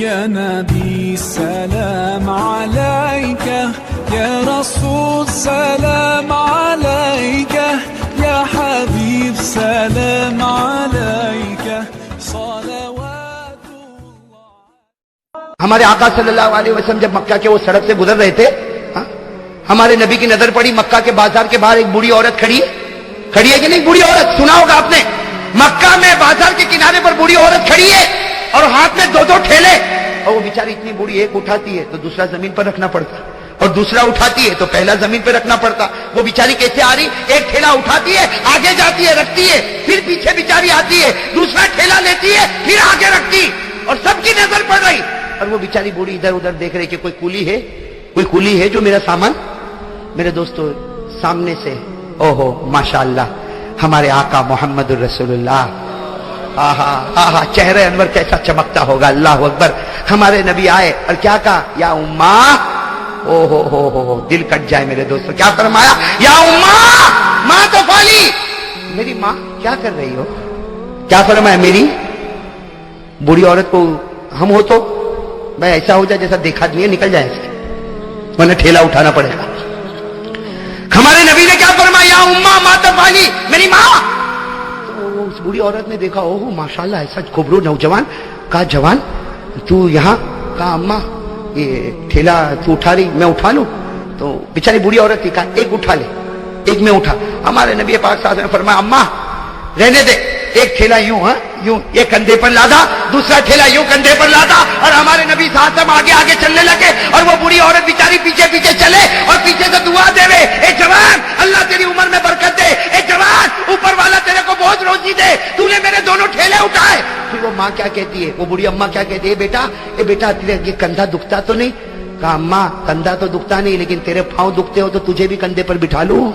يا نبي سلام عليك يا رسول سلام عليك يا حبيب سلام عليك صلوات الله. ہمارے آقا صلی اللہ علیہ وسلم جب مکہ کے وہ سڑک سے گزر رہے تھے، ہمارے نبی کی نظر پڑی مکہ کے بازار کے باہر ایک بوڑھی عورت کھڑی ہے کہ نہیں؟ بوڑھی عورت سنا ہوگا آپ نے، مکہ میں بازار کے کنارے پر بوڑھی عورت کھڑی ہے اور ہاتھ میں دو ٹھیلے، اور وہ بیچاری اتنی بوڑھی، ایک اٹھاتی ہے تو دوسرا زمین پر رکھنا پڑتا، اور دوسرا اٹھاتی ہے تو پہلا زمین پہ رکھنا پڑتا. وہ بیچاری کیسے آ رہی؟ ایک ٹھیلا اٹھاتی ہے، آگے جاتی ہے، رکھتی ہے، پھر پیچھے بیچاری آتی ہے، دوسرا ٹھیلا لیتی ہے، پھر آگے رکھتی، اور سب کی نظر پڑ رہی، اور وہ بیچاری بوڑھی ادھر ادھر دیکھ رہی کہ کوئی کولی ہے جو میرا سامان. میرے دوستو سامنے سے اوہو ماشاءاللہ ہمارے آقا محمد الرسول اللہ، آہا آہا چہرے انور کیسا چمکتا ہوگا، اللہ اکبر. ہمارے نبی آئے اور کیا کہا؟ یا امہ، او ہو دل کٹ جائے میرے دوستو. کیا فرمایا؟ یا امہ ماں تو فالی، میری ماں کیا کر رہی ہو؟ کیا فرمایا؟ میری بوڑھی عورت کو ہم ہو تو بھائی ایسا ہو جائے جیسا دیکھا نہیں ہے، نکل جائے اس کے، ورنہ ٹھیلا اٹھانا پڑے گا. ہمارے نبی نے کیا فرمایا؟ یا امہ ماں تو فالی، میری ماں. تو اس بوڑھی عورت نے دیکھا، اوہ ماشاءاللہ ایسا خوبرو نوجوان. کہا جوان تو یہاں؟ کہا اماں یہ ٹھیلا تو اٹھا رہی، میں اٹھا لوں؟ تو بیچاری بوڑھی عورت تھی، کہا ایک اٹھا لے، ایک میں اٹھا. ہمارے نبی پاک صلی اللہ علیہ وسلم نے فرمایا اماں رہنے دے، ایک ٹھیلا یوں یوں یہ کندھے پر لادا، دوسرا ٹھیلا یوں کندھے پر لادا، اور ہمارے نبی صلی اللہ علیہ وسلم آگے آگے چلنے لگے، اور وہ بوڑھی عورت بیچاری پیچھے پیچھے چلے اور پیچھے سے دعا دے رہے، اے جوان اللہ تیری عمر میں برکت دے، اے جوان اوپر والا تیرے کو بہت روزی دے، تو نے میرے دونوں ٹھیلے اٹھائے. پھر وہ ماں کیا کہتی ہے، وہ بوڑھی اماں کیا کہتی ہے؟ بیٹا تیرے یہ کندھا دکھتا تو نہیں؟ کہا اماں کندھا تو دکھتا نہیں، لیکن تیرے پاؤں دکھتے ہو تو تجھے بھی کندھے پر بٹھا لوں،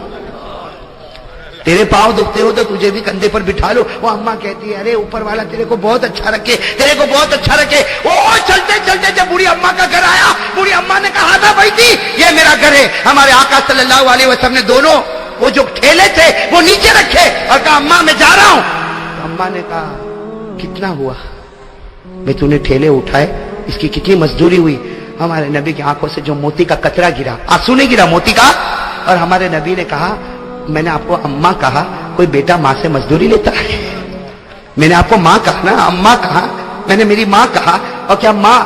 تیرے پاؤں دکھتے ہو تو تجھے بھی کندھے پر بٹھا لو. وہ اماں کہتی ہے ارے اوپر والا تیرے کو بہت اچھا رکھے، تیرے کو بہت اچھا رکھے. وہ چلتے چلتے جب بوڑھی اماں کا گھر آیا، بوڑھی اماں نے کہا تھا بھائی تھی یہ میرا گھر ہے. ہمارے آقا صلی اللہ علیہ وسلم نے دونوں وہ جو ٹھیلے تھے وہ نیچے رکھے اور کہا اماں میں جا رہا ہوں. اماں نے کہا کتنا ہوا بھائی تو نے ٹھیلے اٹھائے، اس کی کتنی مزدوری ہوئی؟ ہمارے نبی کی آنکھوں سے جو موتی کا قطرہ گرا، آنسو نہیں گرا موتی کا. اور ہمارے نبی نے کہا میں نے آپ کو اماں کہا، کوئی بیٹا ماں سے مزدوری لیتا ہے؟ میں نے آپ کو ماں کہا نا، اماں کہا، میں نے میری ماں کہا، اور کیا ماں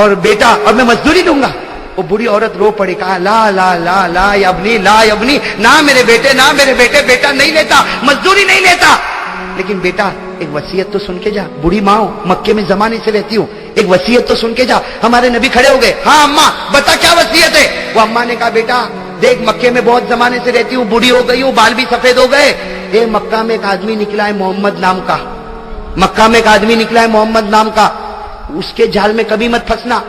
اور بیٹا اور میں مزدوری دوں گا؟ وہ بوڑھی عورت رو پڑی، کہا لا لا لا لا ابنی لا ابنی، نہ میرے بیٹے بیٹا نہیں لیتا، مزدوری نہیں لیتا. لیکن بیٹا ایک وصیت تو سن کے جا، بوڑھی ماں ہوں، مکے میں زمانے سے رہتی ہوں، ایک وصیت تو سن کے جا. ہمارے نبی کھڑے ہو گئے، ہاں اماں بتا کیا وصیت ہے؟ وہ اماں نے کہا بیٹا دیکھ مکے میں بہت زمانے سے رہتی ہوں، بوڑھی ہو گئی ہوں، بال بھی سفید ہو گئے. مکہ میں ایک آدمی نکلا ہے محمد نام کا، مکہ میں ایک آدمی نکلا ہے محمد نام کا، اس کے جال میں کبھی مت پھنسنا.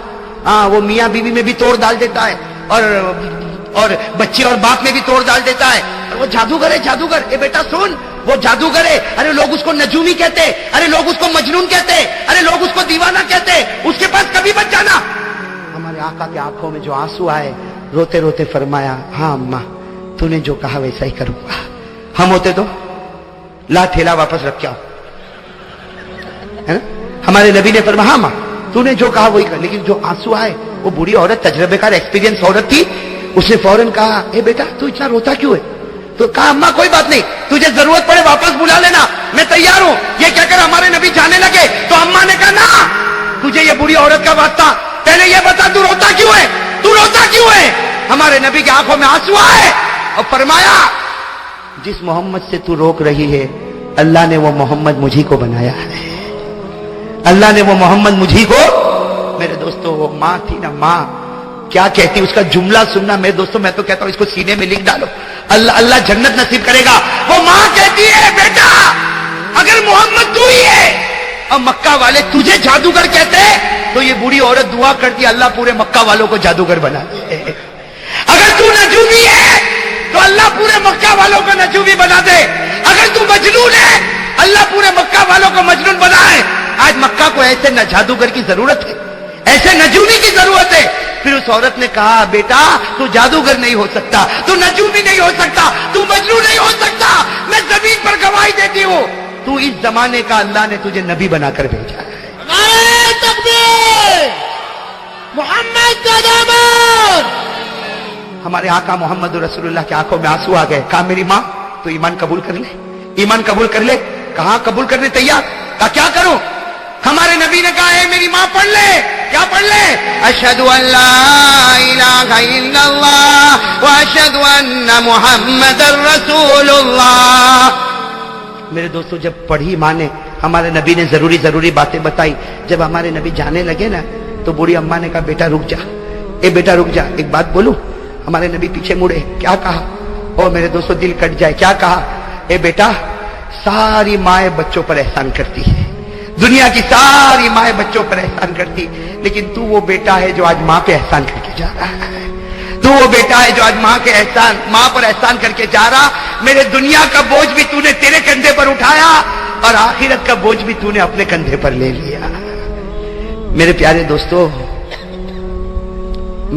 ہاں وہ میاں بیوی میں بھی توڑ ڈال دیتا ہے، اور بچے اور باپ میں بھی توڑ ڈال دیتا ہے. وہ جادوگر ہے، جادوگر. بیٹا سن وہ جادوگر ہے، ارے لوگ اس کو نجومی کہتے، ارے لوگ اس کو مجنون کہتے، ارے لوگ اس کو دیوانہ کہتے، اس کے پاس کبھی مت جانا. ہمارے آقا کے آنکھوں میں جو آنسو آئے، روتے روتے فرمایا ہاں اماں تو نے جو کہا ویسا ہی کروں گا. ہم ہوتے تو لا ٹھیلا واپس رکھ کے آؤ، ہے نا؟ ہمارے نبی نے فرمایا ہاں ماں تو نے جو کہا وہی کر. لیکن جو آنسو آئے، وہ بوڑھی عورت تجربے کار ایکسپیرینس عورت تھی، اس نے فوراً کہا اے بیٹا تو اتنا روتا کیوں ہے؟ تو کہا اماں کوئی بات نہیں، تجھے ضرورت پڑے واپس بلا لینا، میں تیار ہوں. یہ کہہ کر ہمارے نبی جانے لگے تو اماں نے کہا نا تجھے یہ بوڑھی عورت کا واسطہ، پہلے یہ بتا تو روتا کیوں ہے، تو روتا کیوں ہے؟ ہمارے نبی کی آنکھوں میں آنسو آئے اور فرمایا جس محمد سے تو روک رہی ہے اللہ نے وہ محمد مجھی کو بنایا ہے، اللہ نے وہ محمد مجھی کو. میرے دوستو وہ ماں تھی نا، ماں کیا کہتی، اس کا جملہ سننا میرے دوستو، میں تو کہتا ہوں اس کو سینے میں لکھ ڈالو، اللہ جنت نصیب کرے گا. وہ ماں کہتی ہے بیٹا اگر محمد تو ہی ہے اور مکہ والے تجھے جادوگر کہتے تو یہ بوڑھی عورت دعا کرتی اللہ پورے مکہ والوں کو جادوگر بنا دے. اگر تو نجومی ہے تو اللہ پورے مکہ والوں کو نجومی بنا دے. اگر تو مجنون ہے اللہ پورے مکہ والوں کو مجنون بنائے. آج مکہ کو ایسے نہ جادوگر کی ضرورت ہے، ایسے نجومی کی ضرورت ہے. پھر اس عورت نے کہا بیٹا تو جادوگر نہیں ہو سکتا، تو نجومی نہیں ہو سکتا، تو مجنون نہیں ہو سکتا. میں زمین پر گواہی دیتی ہوں تو اس زمانے کا اللہ نے تجھے نبی بنا کر بھیجا ہے. نعرہ تکبیر! ہمارے آقا محمد رسول اللہ کی آنکھوں میں آنسو آ گئے. کہا میری ماں تو ایمان قبول کر لے, ایمان قبول کر لے. کہاں قبول کرنے تیار. کہا کیا کروں. ہمارے نبی نے کہا اے میری ماں پڑھ لے. کیا پڑھ لے. اشہد ان لا الہ الا اللہ واشہد ان محمد رسول اللہ. میرے دوستو جب پڑھی ماں نے, ہمارے نبی نے ضروری باتیں بتائی. جب ہمارے نبی جانے لگے نا تو بوڑھی اماں نے کہا بیٹا رک جا, اے بیٹا رک جا, ایک بات بولوں. ہمارے نبی پیچھے مڑے. کیا کہا. او میرے دوستو دل کٹ جائے. کیا کہا. اے بیٹا ساری مائیں بچوں پر احسان کرتی ہے, دنیا کی ساری مائیں بچوں پر احسان کرتی, لیکن تو وہ بیٹا ہے جو آج ماں پہ احسان کر کے جا رہا ہے. تو وہ بیٹا ہے جو آج ماں پر احسان کر کے جا رہا. میرے دنیا کا بوجھ بھی تو نے تیرے کندھے پر اٹھایا اور آخرت کا بوجھ بھی تو نے اپنے کندھے پر لے لیا. میرے پیارے دوستو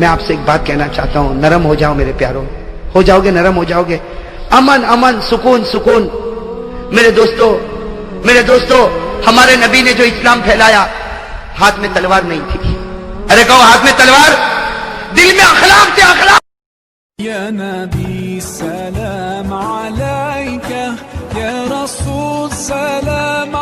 میں آپ سے ایک بات کہنا چاہتا ہوں, نرم ہو جاؤ میرے پیاروں. ہو جاؤ گے, نرم ہو جاؤ گے. امن سکون سکون. میرے دوستو ہمارے نبی نے جو اسلام پھیلایا ہاتھ میں تلوار نہیں تھی. ارے کہو ہاتھ میں تلوار, دل میں اخلاق تھے, اخلاق. يا نبي سلام عليك يا رسول سلام